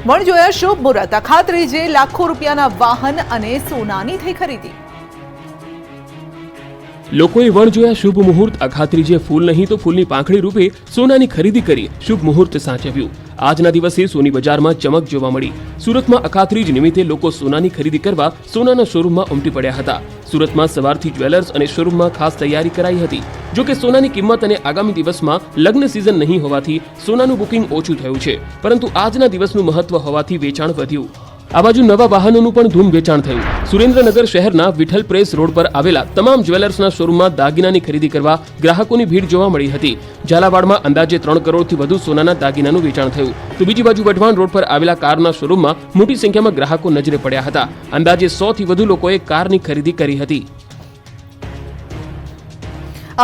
વણજોયા શુભ મુહૂર્ત, અખાત્રીજે લાખો રૂપિયાના વાહન અને સોનાની થઈ ખરીદી. લોકોએ વણજોયા શુભ મુહૂર્ત, અખાત્રીજે ફૂલ નહીં તો ફૂલની પાંખડી રૂપે સોનાની ખરીદી કરી શુભ મુહૂર્ત સાચવ્યું. આજના દિવસે સોની બજારમાં ચમક જોવા મળી. સુરતમાં અખાત્રીજ નિમિત્તે લોકો સોનાની ખરીદી કરવા સોનાના શોરૂમમાં ઉમટી પડ્યા હતા. સુરતમાં સવારથી જ્વેલર્સ અને શોરૂમમાં ખાસ તૈયારી કરાઈ હતી. જો કે સોનાની કિંમત અને આગામી દિવસમાં લગ્ન સિઝન નહીં હોવાથી સોનાનું બુકિંગ ઓછું થયું છે, પરંતુ આજના દિવસનું મહત્વ હોવાથી વેચાણ વધ્યું. આ બાજુ નવા વાહનોનું પણ ધૂમ વેચાણ થયું. સુરેન્દ્રનગર શહેરના વિઠ્ઠલ પ્રેસ રોડ પર આવેલા તમામ જ્વેલર્સના શોરૂમમાં દાગીનાની ખરીદી કરવા ગ્રાહકોની ભીડ જોવા મળી હતી. ઝાલાવાડમાં અંદાજે 3 કરોડથી વધુ સોનાના દાગીનાનું વેચાણ થયું, તો બીજી બાજુ વઢવાણ રોડ પર આવેલા કારના શોરૂમમાં મોટી સંખ્યામાં ગ્રાહકો નજરે પડ્યા હતા. અંદાજે 100 થી વધુ લોકોએ કારની ખરીદી કરી હતી.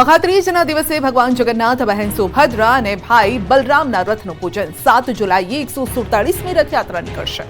અખાત્રીજના દિવસે ભગવાન જગન્નાથ, બહેન સુભદ્રા અને ભાઈ બલરામના રથનું પૂજન. 7 જુલાઈએ 147મી રથયાત્રા નીકળશે.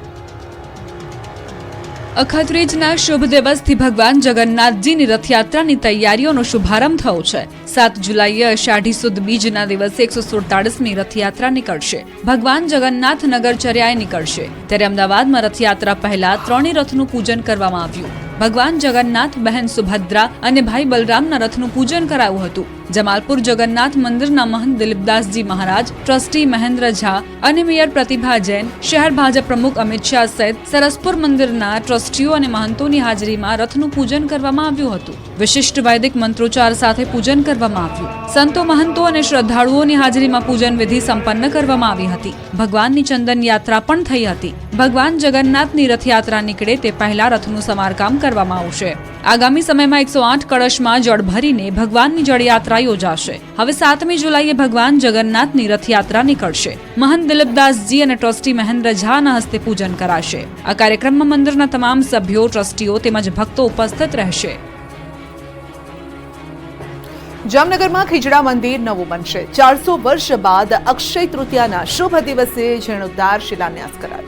અખાત્રીજના શુભ દિવસથી ભગવાન જગન્નાથજીની રથયાત્રાની તૈયારીઓનો શુભારંભ થયો છે. 7 જુલાઈએ અષાઢી સુદ બીજના દિવસે 147મી રથયાત્રા નીકળશે. ભગવાન જગન્નાથ નગરચર્યાએ નીકળશે. ત્યારે અમદાવાદમાં રથયાત્રા પહેલા 3 રથનું પૂજન કરવામાં આવ્યું. ભગવાન જગન્નાથ, બહેન સુભદ્રા અને ભાઈ બલરામના રથનું પૂજન કરાયું હતું. જમાલપુર જગન્નાથ મંદિરના મહંત દિલીપદાસજી મહારાજ, ટ્રસ્ટી મહેન્દ્ર ઝા અને મેયર પ્રતિભા જૈન, શહેર ભાજપ પ્રમુખ અમિત શાહ સહિત સરસપુર મંદિરના ટ્રસ્ટીઓ અને મહંતોની હાજરીમાં રથનું પૂજન કરવામાં આવ્યું હતું. વિશિષ્ટ વૈદિક મંત્રોચ્ચાર સાથે પૂજન કરવામાં આવ્યું. સંતો, મહંતો અને શ્રદ્ધાળુઓની હાજરીમાં પૂજન વિધિ સંપન્ન કરવામાં આવી હતી. ભગવાનની ચંદન યાત્રા પણ થઈ હતી. ભગવાન જગન્નાથની રથયાત્રા નીકળે તે પહેલા રથનું સમારકામ કરવામાં આવશે. આગામી સમયમાં 108 કળશમાં જળ ભરીને ભગવાનની જળયાત્રા યોજાશે. હવે 7મી જુલાઈએ ભગવાન જગન્નાથની રથયાત્રા નીકળશે. મહંત દિલીપદાસજી અને ટ્રસ્ટી મહેન્દ્ર ઝાના હસ્તે પૂજન કરાશે. આ કાર્યક્રમમાં મંદિરના તમામ સભ્યો, ટ્રસ્ટીઓ તેમજ ભક્તો ઉપસ્થિત રહેશે. જામનગરમાં ખીજડા મંદિર નવું બનશે. 400 વર્ષ બાદ અક્ષય તૃતીયાના શુભ દિવસે જીર્ણોદ્ધાર શિલાન્યાસ કરાયો.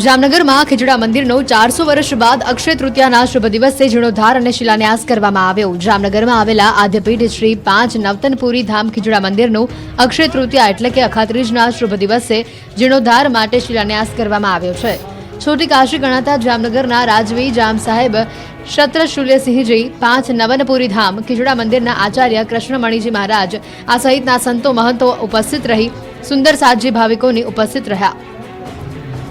જામનગરમાં ખીજડા મંદિરનો 400 વર્ષ બાદ અક્ષય તૃતીયાના શુભ દિવસે જીર્ણોદ્ધાર અને શિલાન્યાસ કરવામાં આવ્યો. જામનગરમાં આવેલા આદ્યપીઠ શ્રી 5 નવતનપુરી ધામ ખીજડા મંદિરનું અક્ષય તૃતીયા એટલે કે અખાત્રીજના શુભ દિવસે જીર્ણોદ્ધાર માટે શિલાન્યાસ કરવામાં આવ્યો છે. છોટી કાશી ગણાતા જામનગરના રાજવી જામ સાહેબ શત્રશુલ્યસિંહજી, 5 નવનપુરી ધામ ખીજડા મંદિરના આચાર્ય કૃષ્ણમણીજી મહારાજ આ સહિતના સંતો, મહંતો ઉપસ્થિત રહી સુંદર સાતજી ભાવિકોની ઉપસ્થિત રહ્યા.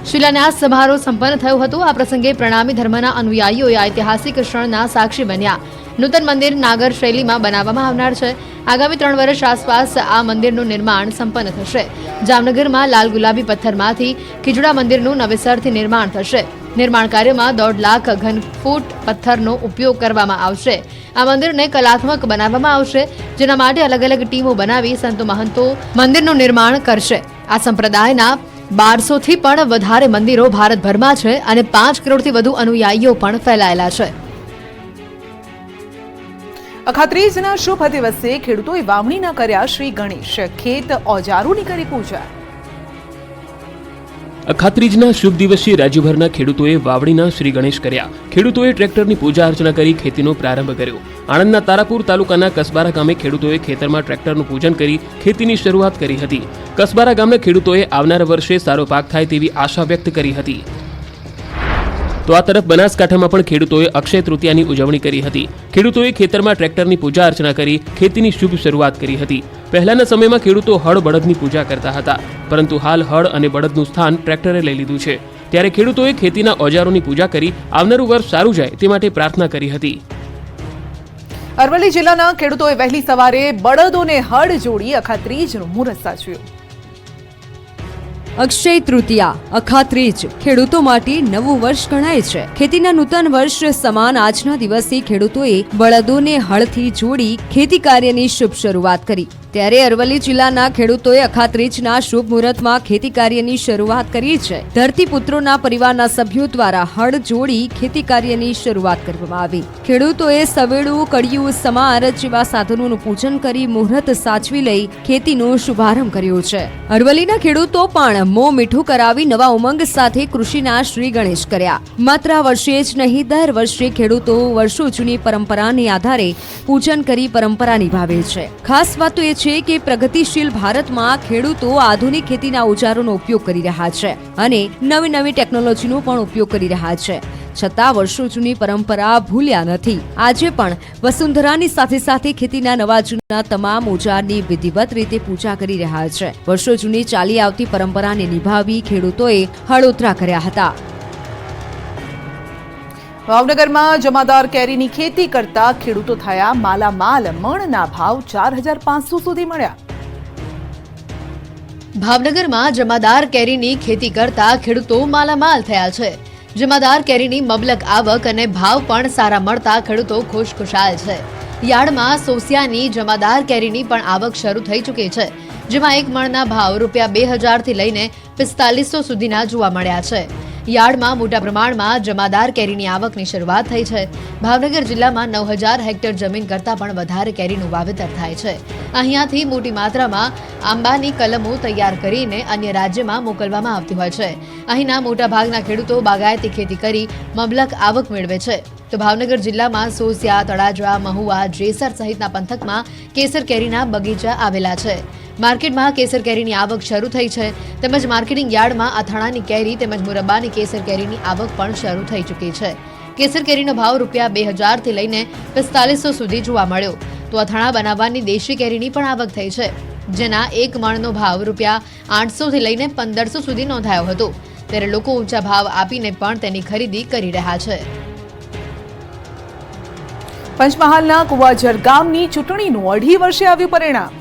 શિલાન્યાસ સમારોહ સંપન્ન થયો હતો. આ પ્રસંગે પ્રણામી ધર્મના અનુયાયીઓએ ઐતિહાસિક ક્ષણના સાક્ષી બન્યા. નૂતન મંદિર નાગર શૈલીમાં બનાવવામાં આવનાર છે. આગામી 3 વર્ષ આસપાસ આ મંદિરનું નિર્માણ સંપન્ન થશે. જામનગરમાં લાલ ગુલાબી પથ્થરમાંથી ખીજડા મંદિરનું નવેસરથી નિર્માણ થશે. નિર્માણ કાર્યમાં 1.5 લાખ ઘનફૂટ પથ્થરનો ઉપયોગ કરવામાં આવશે. આ મંદિરને કલાત્મક બનાવવામાં આવશે, જેના માટે અલગ અલગ ટીમો બનાવી સંતો, મહંતો મંદિરનું નિર્માણ કરશે. આ સંપ્રદાયના 1200થી પણ વધારે મંદિરો ભારતભરમાં છે અને 5 કરોડથી વધુ અનુયાયીઓ પણ ફેલાયેલા છે. અખાત્રીજના શુભ દિવસે ખેડૂતોએ વાવણીના કર્યા શ્રી ગણેશ. ખેત ઓજારોની કરી પૂજા. અખાત્રીજના શુભ દિવસે રાજ્યભરના ખેડૂતોએ વાવણીના શ્રી ગણેશ કર્યા. ખેડૂતોએ ટ્રેક્ટરની પૂજા અર્ચના કરી ખેતીનો પ્રારંભ કર્યો. આણંદના તારાપુર તાલુકાના કસબારા ગામે ખેડૂતોએ ખેતરમાં ટ્રેક્ટરનું પૂજન કરી ખેતીની શરૂઆત કરી હતી. કસબારા ગામના ખેડૂતોએ આવનાર વર્ષે સારો પાક થાય તેવી આશા વ્યક્ત કરી હતી. તો આ તરફ બનાસકાંઠામાં પણ ખેડૂતોએ અક્ષય તૃતીયાની ઉજવણી કરી હતી. ખેડૂતોએ ખેતરમાં ટ્રેક્ટરની પૂજા અર્ચના કરી ખેતીની શુભ શરૂઆત કરી હતી. પહેલાના સમયમાં ખેડૂતો હળ બળદની પૂજા કરતા હતા, પરંતુ હાલ હળ અને બળદનું સ્થાન ટ્રેક્ટરે લઈ લીધું છે. ત્યારે ખેડૂતોએ ખેતીના ઓજારોની પૂજા કરી આવનારું વર્ષ સારું જાય તે માટે પ્રાર્થના કરી હતી. અરવલ્લી જિલ્લાના ખેડૂતોએ વહેલી સવારે બળદોને હળ જોડી અખાત્રીજનું મુહૂર્ત સાચવ્યું. અક્ષય તૃતીયા, અખાત્રીજ ખેડૂતો માટે નવું વર્ષ ગણાય છે. ખેતીના નૂતન વર્ષ સમાન આજના દિવસે ખેડૂતોએ બળદોને હળથી જોડી ખેતી કાર્યની શુભ શરૂઆત કરી. ત્યારે અરવલ્લી જિલ્લાના ખેડૂતોએ અખાત્રીજના શુભ મુહૂર્તમાં ખેતી કાર્યની શરૂઆત કરી છે. ધરતીપુત્રોના પરિવારના સભ્યો દ્વારા હળ જોડી ખેતી કાર્યની શરૂઆત કરવામાં આવી. ખેડૂતોએ સવેડું, કડિયું, સમાર જેવા સાધનોનું પૂજન કરી મુહૂર્ત સાચવી લઈ ખેતીનો શુભારંભ કર્યો છે. અરવલ્લીના ખેડૂતો પણ મોં મીઠું કરાવી નવા ઉમંગ સાથે કૃષિના શ્રી ગણેશ કર્યા. માત્ર આ વર્ષે જ નહીં, દર વર્ષે ખેડૂતો વર્ષો જૂની પરંપરાને આધારે પૂજન કરી પરંપરા નિભાવે છે. ખાસ વાત તો એ છે કે પ્રગતિશીલ ભારતમાં ખેડૂતો આધુનિક ખેતીના ઓજારોનો ઉપયોગ કરી રહ્યા છે અને નવી નવી ટેકનોલોજીનો પણ ઉપયોગ કરી રહ્યા છે, છતાં વર્ષો જૂની પરંપરા ભૂલ્યા નથી. આજે પણ વસુંધરાની સાથે સાથે ખેતીના નવા જૂના તમામ ઓજારની વિધિવત રીતે પૂજા કરી રહ્યા છે. વર્ષો જૂની ચાલી આવતી પરંપરાને નિભાવી ખેડૂતોએ હળોતરા કર્યા હતા. ભાવનગરમાં જમાદાર કેરીની ખેતી કરતા ખેડૂતો થયા માલામાલ. મણના ભાવ 4,500 સુધી મળ્યા. ભાવનગરમાં જમાદાર કેરીની ખેતી કરતા ખેડૂતો માલામાલ થયા છે. જમાદાર કેરીની મબલક આવક અને ભાવ પણ સારા મળતા ખેડૂતો ખુશખુશાલ છે. યાર્ડમાં સોસિયાની જમાદાર કેરીની પણ આવક શરૂ થઈ ચૂકી છે, જેમાં એક મણના ભાવ ₹2,000 થી લઈને 4500 સુધીના જોવા મળ્યા છે. યાર્ડમાં મોટા પ્રમાણમાં જમાદાર કેરીની આવકની શરૂઆત થઈ છે. ભાવનગર જિલ્લામાં 9,000 હેક્ટર જમીન કરતાં પણ વધારે કેરીનું વાવેતર થાય છે. અહીંયાથી મોટી માત્રામાં આંબાની કલમો તૈયાર કરીને અન્ય રાજ્યમાં મોકલવામાં આવતી હોય છે. અહીંના મોટા ભાગના ખેડૂતો બાગાયતી ખેતી કરી મબલક આવક મેળવે છે. તો ભાવનગર જિલ્લામાં સોસિયા, તળાજા, મહુવા, જેસર સહિતના પંથકમાં કેસર કેરીના બગીચા આવેલા છે. માર્કેટમાં કેસર કેરીની આવક શરૂ થઈ છે, તેમજ માર્કેટિંગ યાર્ડમાં અથાણાની કેરી તેમજ મુરબ્બાની કેસર કેરીની આવક પણ શરૂ થઈ ચૂકી છે. કેસર કેરીનો ભાવ ₹2,000 થી લઈને 4500 સુધી જોવા મળ્યો. તો અથાણા બનાવવાની દેશી કેરીની પણ આવક થઈ છે, જેના એક મણનો ભાવ ₹800 થી લઈને 1500 સુધી નોંધાયો હતો. ત્યારે લોકો ઊંચા ભાવ આપીને પણ તેની ખરીદી કરી રહ્યા છે. પંચમહાલના કુવાઝર ગામની ચૂંટણીનું 2.5 વર્ષે આવ્યું પરિણામ.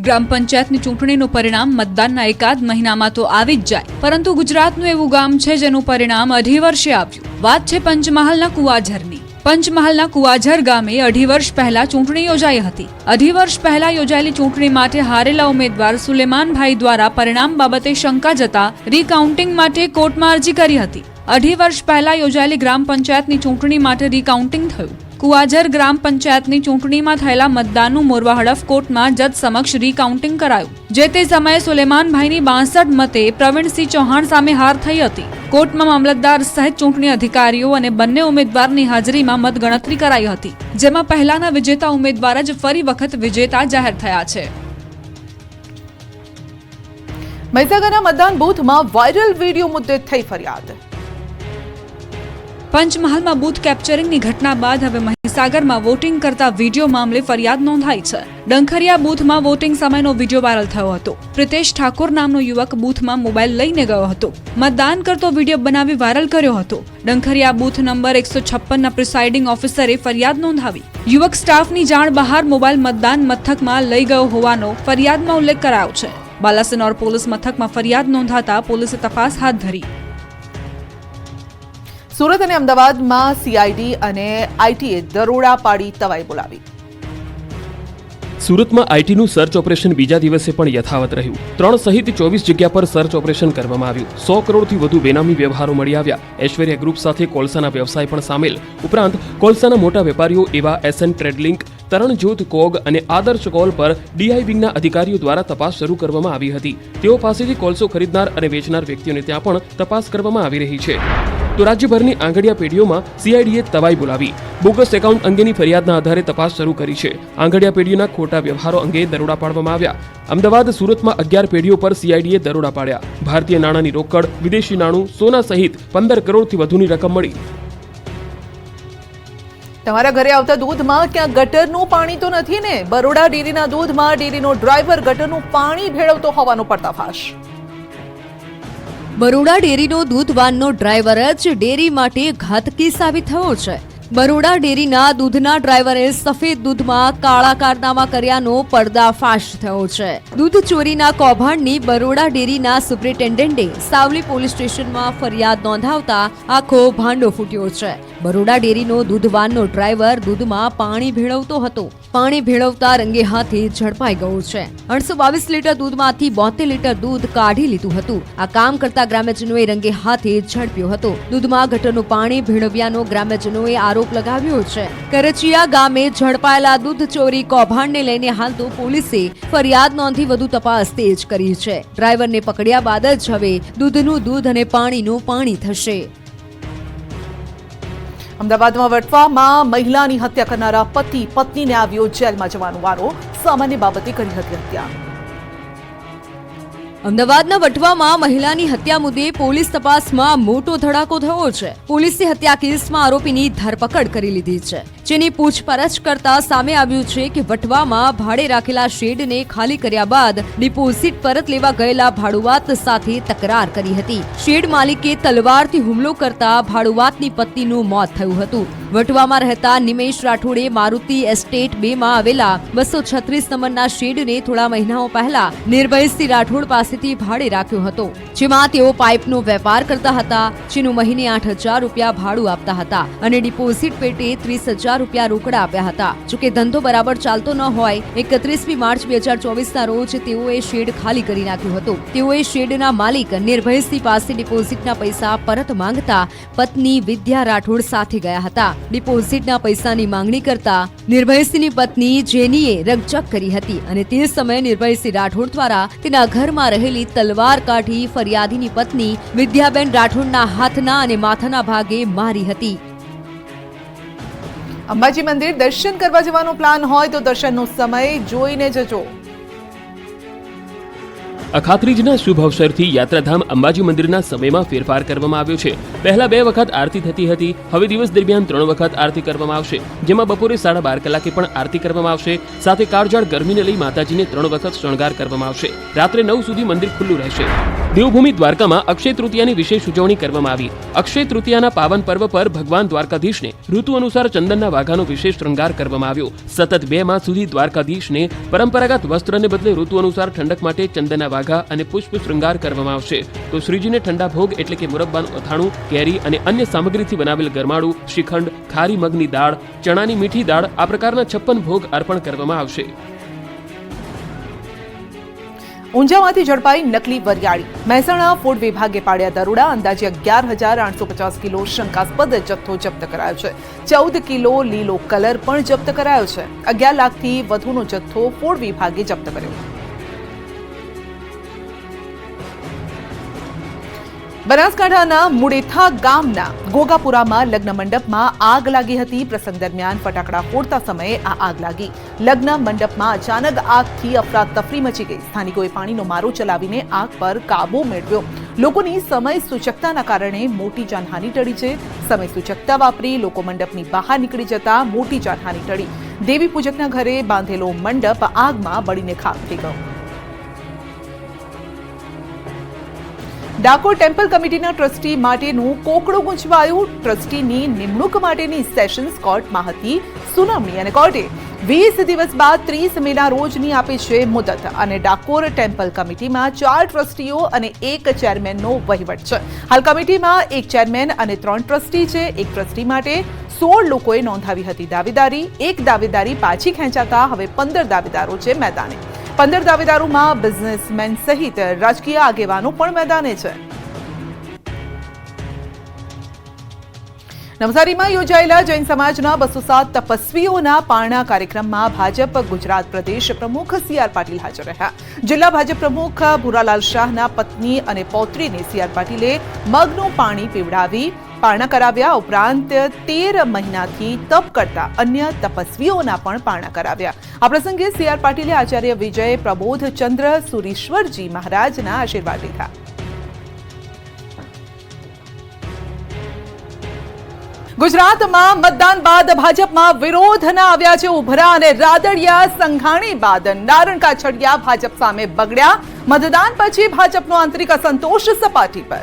ગ્રામ પંચાયતની ચૂંટણીનું પરિણામ મતદાનના એકાદ મહિનામાં તો આવી જ જાય, પરંતુ ગુજરાતનું એવું ગામ છે જેનું પરિણામ 2.5 વર્ષે આવ્યું. વાત છે પંચમહાલના કુવાઝરની. પંચમહાલના કુવાઝર ગામે 2.5 વર્ષ પહેલા ચૂંટણી યોજાઈ હતી. 2.5 વર્ષ પહેલા યોજાયેલી ચૂંટણી માટે હારેલા ઉમેદવાર સુલેમાનભાઈ દ્વારા પરિણામ બાબતે શંકા જતા રીકાઉન્ટિંગ માટે કોર્ટમાં અરજી કરી હતી. 2.5 વર્ષ પહેલા યોજાયેલી ગ્રામ પંચાયતની ચૂંટણી માટે રીકાઉન્ટિંગ થયું. કુવાઝર ગ્રામ પંચાયતની ચૂંટણીમાં થયેલા મતદાનનું મોરવા હડફ કોર્ટમાં જજ સમક્ષ રીકાઉન્ટિંગ કરાયું. જે તે સમયે સુલેમાનભાઈની 62 મતે પ્રવીણસિંહ ચૌહાણ સામે હાર થઈ હતી. કોર્ટમાં મામલતદાર સહિત ચૂંટણી અધિકારીઓ અને બંને ઉમેદવારની હાજરીમાં મતગણતરી કરાઈ હતી, જેમાં પહેલાના વિજેતા ઉમેદવાર જ ફરી વખત વિજેતા જાહેર થયા છે. મહીસાગરના મતદાન બૂથમાં વાયરલ વિડીયો મુદ્દે થઈ ફરિયાદ. પંચમહાલમાં બૂથ કેપ્ચરિંગની ઘટના બાદ હવે મહીસાગરમાં વોટિંગ કરતા વિડીયો મામલે ફરિયાદ નોંધાઈ છે. ડંખરિયા બૂથમાં વોટિંગ સમયનો વિડીયો વાયરલ થયો હતો. પ્રિતેશ ઠાકોર નામનો યુવક બૂથમાં મોબાઈલ લઈને ગયો હતો. મતદાન કરતો વિડીયો બનાવી વાયરલ કર્યો હતો. ડંખરિયા બૂથ નંબર 156 ના પ્રિસાઇડિંગ ઓફિસરે ફરિયાદ નોંધાવી. યુવક સ્ટાફની જાણ બહાર મોબાઈલ મતદાન મથકમાં લઈ ગયો હોવાનો ફરિયાદમાં ઉલ્લેખ કરાયો છે. બાલાસિનોર પોલીસ મથકમાં ફરિયાદ નોંધાતા પોલીસે તપાસ હાથ ધરી. સુરત અને અમદાવાદમાં સીઆઈડી અને આઈટીએ દરોડા પાડી તવાઈ બોલાવી. સુરતમાં આઈટીનું સર્ચ ઓપરેશન બીજા દિવસે પણ યથાવત રહ્યું. 3 સહિત 24 જગ્યા પર સર્ચ ઓપરેશન કરવામાં આવ્યું. 100 કરોડથી વધુ બેનામી વ્યવહારો મળી આવ્યા. ઐશ્વર્યા ગ્રુપ સાથે કોલસાના વ્યવસાય પણ સામેલ. ઉપરાંત કોલસાના મોટા વેપારીઓ એવા એસએન ટ્રેડલિંક, તરણજોત કોગ અને આદર્શ કોલ પર ડીઆઈ વિંગના અધિકારીઓ દ્વારા તપાસ શરૂ કરવામાં આવી હતી. તેઓ પાસેથી કોલસો ખરીદનાર અને વેચનાર વ્યક્તિઓને ત્યાં પણ તપાસ કરવામાં આવી રહી છે. તો રાજ્યભરની આંગડિયા પેઢીઓમાં સીઆઈડીએ તવાઈ બોલાવી. બોગસ એકાઉન્ટ અંગેની ફરિયાદના આધારે તપાસ શરૂ કરી છે. આંગડિયા પેઢીઓના ખોટા વ્યવહારો અંગે દરોડા પાડવામાં આવ્યા. અમદાવાદ, સુરતમાં 11 પેઢીઓ પર સીઆઈડીએ દરોડા પાડ્યા. ભારતીય નાણાંની રોકડ, વિદેશી નાણું, સોના સહિત 15 કરોડથી વધુની રકમ મળી. તમારા ઘરે આવતા દૂધમાં ક્યાં ગટરનું પાણી તો નથી ને? બરોડા ડેરીના દૂધમાં ડેરીનો ડ્રાઈવર ગટરનું પાણી ભેળવતો હોવાનો પર્દાફાશ. બરોડા ડેરીનો દૂધવાનનો ડ્રાઈવર જ ડેરી માટે ઘાતકી સાબિત થયો છે. બરોડા ડેરીના દૂધના ડ્રાઈવરે સફેદ દૂધમાં કાળા કારનામા કર્યાનો પર્દાફાશ થયો છે. દૂધ ચોરીના કૌભાંડની બરોડા ડેરીના સુપ્રિન્ટેન્ડન્ટે સાવલી પોલીસ સ્ટેશનમાં ફરિયાદ નોંધાવતા આખો ભાંડો ફૂટ્યો છે. બરોડા ડેરીનો દૂધવાનનો ડ્રાઈવર દૂધમાં પાણી ભેળવતો હતો. પાણી ભેળવતા રંગે હાથે ઝડપાઈ ગયો છે. 822 લીટર દૂધમાંથી 72 લીટર દૂધ કાઢી લીધું હતું. આ કામ કરતા ગ્રામ્યજનોએ રંગે હાથે ઝડપ્યો હતો. દૂધમાં ગટરનું પાણી ભેળવ્યાનો ગ્રામ્યજનોએ આરોપ લગાવ્યો છે. કરચિયા ગામે ઝડપાયેલા દૂધ ચોરી કૌભાંડને લઈને હાલ તો પોલીસે ફરિયાદ નોંધી વધુ તપાસ તેજ કરી છે. ડ્રાઈવરને પકડ્યા બાદ જ હવે દૂધનું દૂધ અને પાણીનું પાણી થશે. અમદાવાદમાં વટવામાં મહિલાની હત્યા કરનારા પતિ પત્નીને આવ્યો જેલમાં જવાનો વારો. સામાન્ય બાબતે કરી હતી હત્યા. અમદાવાદના વટવામાં મહિલાની હત્યા મુદ્દે પોલીસ તપાસમાં મોટો ધડાકો થયો છે. પોલીસે હત્યા કેસમાં આરોપીની ધરપકડ કરી લીધી છે, જેની પૂછપરછ કરતા સામે આવ્યું છે કે વટવામાં ભાડે રાખેલા શેડને ખાલી કર્યા બાદ ડિપોઝિટ પરત લેવા ગયેલા ભાડુઆત સાથે તકરાર કરી હતી. શેડ માલિકે તલવારથી હુમલો કરતા ભાડુઆતની પત્નીનું મોત થયું હતું. વટવામાં રહેતા નિમેશ રાઠોડે મારુતિ એસ્ટેટ 2 માં આવેલા 236 નંબરના શેડને થોડા મહિનાઓ પહેલા નિર્ભયસિંહ રાઠોડ પાસેથી ભાડે રાખ્યો હતો, જેમાં તેઓ પાઇપનો વેપાર કરતા હતા, જેનું મહિને 8,000 રૂપિયા ભાડું આપતા હતા અને ડિપોઝિટ પેટે 30,000 રૂપિયા રોકડા આપ્યા હતા. જોકે ધંધો બરાબર ચાલતો ન હોય 31મી માર્ચ 2024ના રોજ તેઓએ શેડ ખાલી કરી નાખ્યો હતો. તેઓએ શેડના માલિક નિર્ભયસિંહ પાસે ડિપોઝિટના પૈસા પરત માંગતા પત્ની વિદ્યા રાઠોડ સાથે ગયા હતા. ડિપોઝિટના પૈસાની માંગણી કરતા નિર્ભયસિંહની પત્ની જેનીએ રકઝક કરી હતી અને તે સમયે નિર્ભયસિંહ રાઠોડ દ્વારા તેના ઘરમાં રહેલી તલવાર કાઢી ફરિયાદીની પત્ની વિદ્યાબેન રાઠોડના હાથના અને માથાના ભાગે મારી હતી. અંબાજી મંદિર દર્શન કરવા જવાનો પ્લાન હોય તો દર્શનનો સમય જોઈને જજો. અખાત્રીજના શુભ અવસરથી યાત્રાધામ અંબાજી મંદિરના સમયમાં ફેરફાર કરવામાં આવ્યો છે. પહેલા 2 વખત આરતી થતી હતી, હવે દિવસ દરમિયાન 3 વખત આરતી કરવામાં આવશે, જેમાં બપોરે 12:30 કલાકે પણ આરતી કરવામાં આવશે. સાથે કાળઝાળ ગરમીને લઈ માતાજીને 3 વખત શણગાર કરવામાં આવશે. રાત્રે 9 સુધી મંદિર ખુલ્લું રહેશે. દેવભૂમિ દ્વારકામાં અક્ષય તૃતીયાની વિશેષ ઉજવણી કરવામાં આવી. અક્ષય તૃતીયાના પાવન પર્વ પર ભગવાન દ્વારકાધીશને ઋતુ અનુસાર ચંદનના વાઘાનો વિશેષ શૃંગાર કરવામાં આવ્યો. સતત 2 માસ સુધી દ્વારકાધીશને પરંપરાગત વસ્ત્રને બદલે ઋતુ અનુસાર ઠંડક માટે ચંદનના વાઘા અને પુષ્પ શૃંગાર કરવામાં આવશે. તો શ્રીજીને ઠંડા ભોગ એટલે કે મુરબ્બાનું અથાણું, કેરી અને અન્ય સામગ્રીથી બનાવેલ ગરમાળું, શ્રીખંડ, ખારી મગની દાળ, ચણાની મીઠી દાળ આ પ્રકારના 56 ભોગ અર્પણ કરવામાં આવશે. ઊંઝામાંથી ઝડપાઈ નકલી વરિયાળી. મહેસાણા ફૂડ વિભાગે પાડ્યા દરોડા. અંદાજે 11,850 કિલો શંકાસ્પદ જથ્થો જપ્ત કરાયો છે. 14 કિલો લીલો કલર પણ જપ્ત કરાયો છે. 11 લાખથી વધુનો જથ્થો ફૂડ વિભાગે જપ્ત કર્યો. બનાસકાંઠાના મુડેથા ગામના ગોગાપુરામાં લગ્ન મંડપમાં આગ લાગી હતી. પ્રસંગ દરમિયાન ફટાકડા ફોડતા સમયે આ આગ લાગી. લગ્ન મંડપમાં અચાનક આગથી અફરાતફરી મચી ગઈ. સ્થાનિકોએ પાણીનો મારો ચલાવીને આગ પર કાબુ મેળવ્યો. લોકોની સમય સૂચકતાના કારણે મોટી જાનહાનિ ટળી છે. સમય સૂચકતા વાપરી લોકો મંડપની બહાર નીકળી જતા મોટી જાનહાનિ ટળી. દેવી પૂજકના ઘરે બાંધેલો મંડપ આગમાં બળીને ખાક થઈ ગયો. ડાકોર ટેમ્પલ કમિટીના ટ્રસ્ટી માટેનું કોકડું ગુંચવાયું. ટ્રસ્ટીની નિમણૂક માટેની સેશન્સ કોર્ટમાં હતી સુનાવણી અને કોર્ટે 20 દિવસ બાદ 30 મેના રોજની આપી છે મુદત. અને ડાકોર ટેમ્પલ કમિટીમાં 4 ટ્રસ્ટીઓ અને 1 ચેરમેનનો વહીવટ છે. હાલ કમિટીમાં 1 ચેરમેન અને 3 ટ્રસ્ટી છે. એક ટ્રસ્ટી માટે 16 લોકોએ નોંધાવી હતી દાવેદારી. એક દાવેદારી પાછી ખેંચાતા હવે 15 દાવેદારો છે મેદાને. 15 દાવેદારોમાં બિઝનેસમેન સહિત રાજકીય આગેવાનો પણ મેદાને છે. નવસારીમાં યોજાયેલા જૈન સમાજના 207 તપસ્વીઓના પારણા કાર્યક્રમમાં ભાજપ ગુજરાત પ્રદેશ પ્રમુખ CR પાટીલ હાજર રહ્યા. જિલ્લા ભાજપ પ્રમુખ ભુરાલાલ શાહના પત્ની અને પૌત્રીને CR પાટીલે મગનું પાણી પીવડાવી પારણા કરાવ્યા. ઉપરાંત 13 મહિનાથી તપ કરતા અન્ય તપસ્વીઓના પણ પારણા કરાવ્યા. આ પ્રસંગે CR પાટીલે આચાર્ય વિજય પ્રબોધચંદ્ર સુરીશ્વરજી મહારાજના આશીર્વાદ લીધા. ગુજરાતમાં મતદાન બાદ ભાજપમાં વિરોધના આવ્યા છે ઉભરા અને રાદડિયા. સંઘાણી બાદ નારણ કાછડિયા ભાજપ સામે બગડ્યા. મતદાન પછી ભાજપનો આંતરિક અસંતોષ સપાટી પર.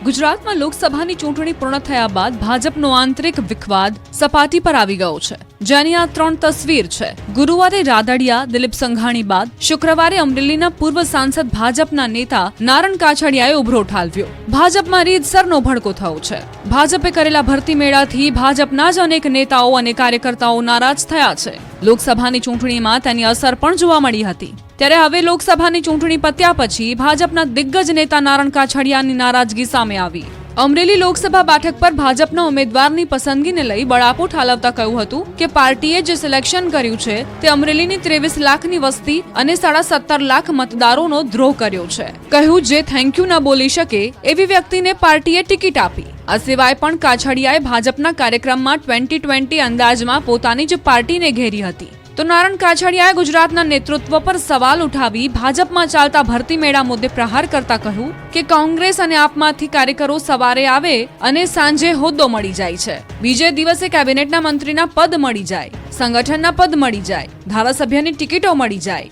ગુજરાતમાં લોકસભાની ચૂંટણી પૂર્ણ થયા બાદ ભાજપનો આંતરિક વિખવાદ સપાટી પર આવી ગયો છે, જેની આ 3 તસવીર છે. ગુરુવારે રાદડિયા દિલીપ સંઘાણી બાદ શુક્રવારે અમરેલીના પૂર્વ સાંસદ ભાજપના નેતા નારણ કાછડિયાએ ઉભરો ઠાલવ્યો. ભાજપમાં રીતસરનો ભડકો થયો છે. ભાજપે કરેલા ભરતી મેળાથી ભાજપના જ અનેક નેતાઓ અને કાર્યકર્તાઓ નારાજ થયા છે. લોકસભાની ચૂંટણીમાં તેની અસર પણ જોવા મળી હતી. ત્યારે હવે લોકસભાની ચૂંટણી પત્યા પછી ભાજપના દિગ્ગજ નેતા નારણ કાછડિયાની નારાજગી સામે આવી. અમરેલી લોકસભા બેઠક પર ભાજપના ઉમેદવારની પસંદગીને લઈ બળાપો ઠાલવતા કહ્યું હતું કે પાર્ટીએ જે સિલેક્શન કર્યું છે તે અમરેલીની 23 લાખની વસ્તી અને 17.5 લાખ મતદારોનો દ્રોહ કર્યો છે. કહ્યું જે થેન્ક યુ ન બોલી શકે એવી વ્યક્તિને પાર્ટીએ ટિકિટ આપી. આ સિવાય પણ કાછડિયાએ ભાજપના કાર્યક્રમમાં 2020 અંદાજમાં પોતાની જ પાર્ટીને ઘેરી હતી. તો નારણ કાછડિયાએ ગુજરાતના નેતૃત્વ પર સવાલ ઉઠાવી ભાજપમાં ચાલતા ભરતી મેળા મુદ્દે પ્રહાર કરતા કહ્યું કે કોંગ્રેસ અને આપમાંથી કાર્યકરો સવારે આવે અને સાંજે હોદ્દો મળી જાય છે, બીજે દિવસે કેબિનેટના મંત્રીના પદ મળી જાય, સંગઠનના પદ મળી જાય, ધારાસભ્યની ટિકિટો મળી જાય.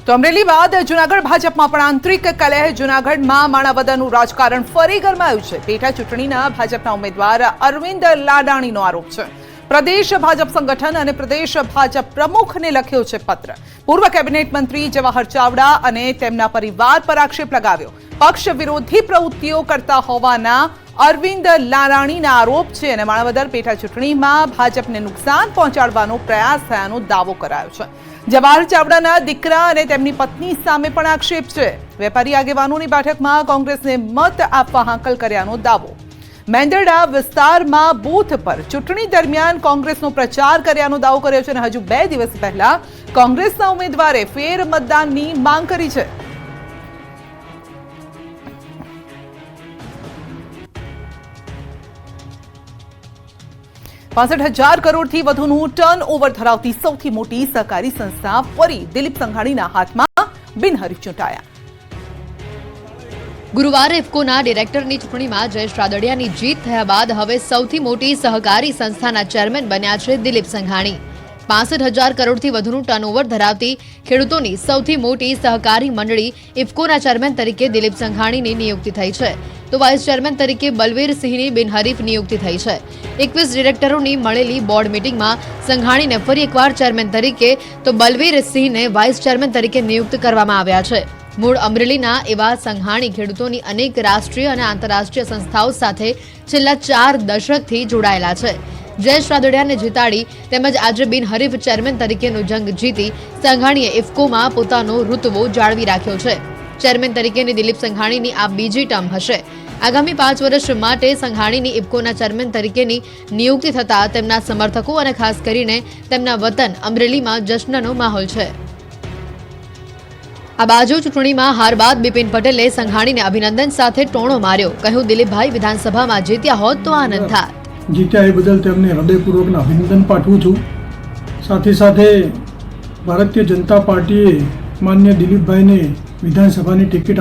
તો અમરેલી બાદ જૂનાગઢ ભાજપમાં પણ આંતરિક કલહ. જૂનાગઢમાં માણાવદરનું રાજકારણ ફરી ગરમાયું છે. પેટા ચૂંટણીના ભાજપના ઉમેદવાર અરવિંદ લાડાણીનો આરોપ છે. પ્રદેશ ભાજપ સંગઠન અને પ્રદેશ ભાજપ પ્રમુખને લખ્યો છે પત્ર. પૂર્વ કેબિનેટ મંત્રી જવાહર ચાવડા અને તેમના પરિવાર પર આક્ષેપ લગાવ્યો. પક્ષ વિરોધી પ્રવૃત્તિઓ કરતા હોવાના અરવિંદ લાડાણીના આરોપ છે અને માણાવદર પેટા ચૂંટણીમાં ભાજપને નુકસાન પહોંચાડવાનો પ્રયાસ થયાનો દાવો કરાયો છે. જવાહર ચાવડાના દીકરા અને તેમની પત્ની સામે પણ આક્ષેપ છે. વેપારી આગેવાનોની બેઠકમાં કોંગ્રેસને મત આપવા હાંકલ કર્યાનો દાવો. મેંદરડા વિસ્તારમાં બૂથ પર ચૂંટણી દરમિયાન કોંગ્રેસનો પ્રચાર કર્યાનો દાવો કર્યો છે અને હજુ 2 દિવસ પહેલા કોંગ્રેસના ઉમેદવારે ફેર મતદાનની માંગ કરી છે. ₹65,000 કરોડથી વધુનું ટર્ન ઓવર ધરાવતી સૌથી મોટી સહકારી સંસ્થા ફરી દિલીપ સંઘાણીના હાથમાં બિનહરીફ ચૂંટાયા. ગુરુવારે ઇફકોના ડિરેક્ટરની ચૂંટણીમાં જયેશ રાદડિયાની જીત થયા બાદ હવે સૌથી મોટી સહકારી સંસ્થાના ચેરમેન બન્યા છે દિલીપ સંઘાણી. 65,000 કરોડથી વધુનું ટર્નઓવર ધરાવતી ખેડૂતોની સૌથી મોટી સહકારી મંડળી ઇફકોના ચેરમેન તરીકે દિલીપ સંઘાણીની નિયુક્તિ થઈ છે. તો વાઇસ ચેરમેન તરીકે બલવીરસિંહની બિનહરીફ નિયુક્તિ થઈ છે. 21 ડિરેક્ટરોની મળેલી બોર્ડ મિટિંગમાં સંઘાણીને ફરી એકવાર ચેરમેન તરીકે તો બલવીરસિંહને વાઇસ ચેરમેન તરીકે નિયુક્ત કરવામાં આવ્યા છે. મૂળ અમરેલીના એવા સંઘાણી ખેડૂતોની અનેક રાષ્ટ્રીય અને આંતરરાષ્ટ્રીય સંસ્થાઓ સાથે છેલ્લા 4 દશકથી જોડાયેલા છે. જયેશ રાદડિયાને જીતાડી તેમજ આજે બિનહરીફ ચેરમેન તરીકેનો જંગ જીતી સંઘાણીએ ઇફકોમાં પોતાનો ઋતબો જાળવી રાખ્યો છે. ચેરમેન તરીકેની દિલીપ સંઘાણીની આ બીજી ટર્મ હશે. આગામી 5 વર્ષ માટે સંઘાણીની ઇફકોના ચેરમેન તરીકેની નિયુક્તિ થતા તેમના સમર્થકો અને ખાસ કરીને તેમના વતન અમરેલીમાં જશ્નનો માહોલ છે. આ બાજુ ચૂંટણીમાં હાર બાદ બિપિન પટેલે સંઘાણીને અભિનંદન સાથે ટોણો માર્યો. કહ્યું દિલીપભાઈ વિધાનસભામાં જીત્યા હોત તો આનંદ થાત. જીત્યા એ બદલ તેમને હૃદયપૂર્વકના અભિનંદન પાઠવું છું. સાથે સાથે ભારતીય જનતા પાર્ટીએ માન્ય દિલીપભાઈને વિધાનસભાની ટિકિટ